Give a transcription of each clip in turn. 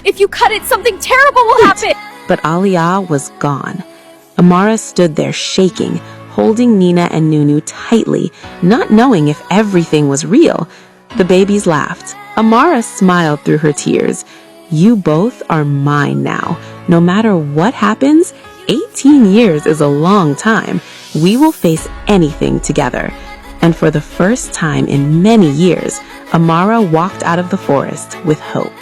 If you cut it, something terrible will happen! But Aliyah was gone. Amara stood there shaking, holding Nina and Nunu tightly, not knowing if everything was real. The babies laughed. Amara smiled through her tears. You both are mine now. No matter what happens, 18 years is a long time. We will face anything together. And for the first time in many years, Amara walked out of the forest with hope.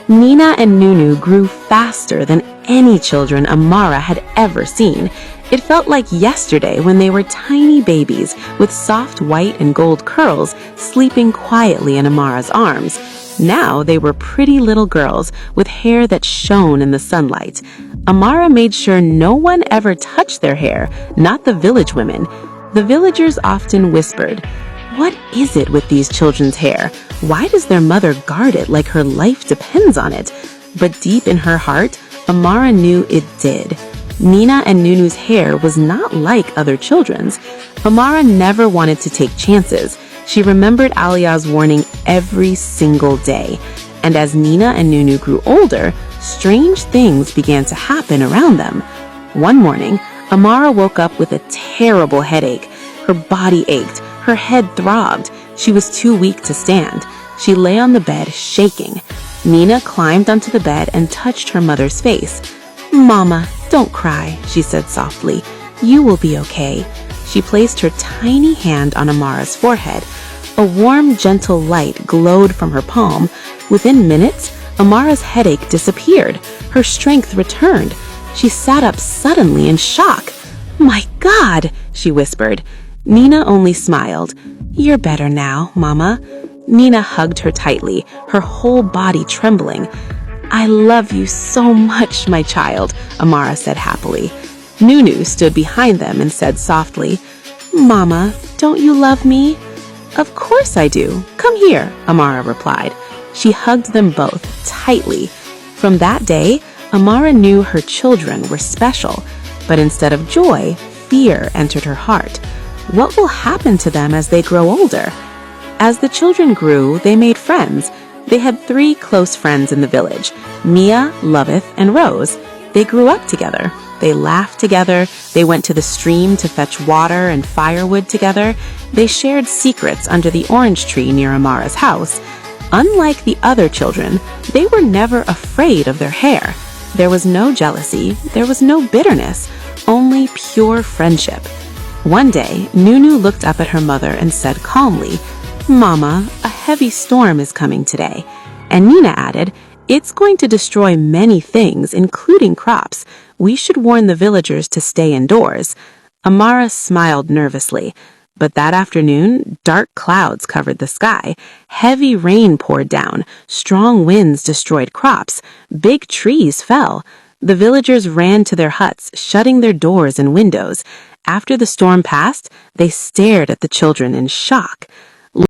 Nina and Nunu grew faster than any children Amara had ever seen. It felt like yesterday when they were tiny babies with soft white and gold curls sleeping quietly in Amara's arms. Now they were pretty little girls with hair that shone in the sunlight. Amara made sure no one ever touched their hair, not the village women. The villagers often whispered, "What is it with these children's hair? Why does their mother guard it like her life depends on it?" But deep in her heart, Amara knew it did. Nina and Nunu's hair was not like other children's. Amara never wanted to take chances. She remembered Aliyah's warning every single day. And as Nina and Nunu grew older, strange things began to happen around them. One morning, Amara woke up with a terrible headache. Her body ached. Her head throbbed. She was too weak to stand. She lay on the bed, shaking. Nina climbed onto the bed and touched her mother's face. "Mama, don't cry," she said softly. "You will be okay." She placed her tiny hand on Amara's forehead. A warm, gentle light glowed from her palm. Within minutes, Amara's headache disappeared. Her strength returned. She sat up suddenly in shock. "My God," she whispered. Nina only smiled. "You're better now, Mama." Nina hugged her tightly, her whole body trembling. "I love you so much, my child," Amara said happily. Nunu stood behind them and said softly, "Mama, don't you love me?" "Of course I do. Come here," Amara replied. She hugged them both tightly. From that day, Amara knew her children were special, but instead of joy, fear entered her heart. What will happen to them as they grow older? As the children grew, they made friends. They had 3 close friends in the village, Mia, Loveth, and Rose. They grew up together. They laughed together. They went to the stream to fetch water and firewood together. They shared secrets under the orange tree near Amara's house. Unlike the other children, they were never afraid of their hair. There was no jealousy. There was no bitterness, only pure friendship. One day, Nunu looked up at her mother and said calmly, "Mama, a heavy storm is coming today." And Nina added, "It's going to destroy many things, including crops. We should warn the villagers to stay indoors." Amara smiled nervously. But that afternoon, dark clouds covered the sky. Heavy rain poured down. Strong winds destroyed crops. Big trees fell. The villagers ran to their huts, shutting their doors and windows. After the storm passed, they stared at the children in shock.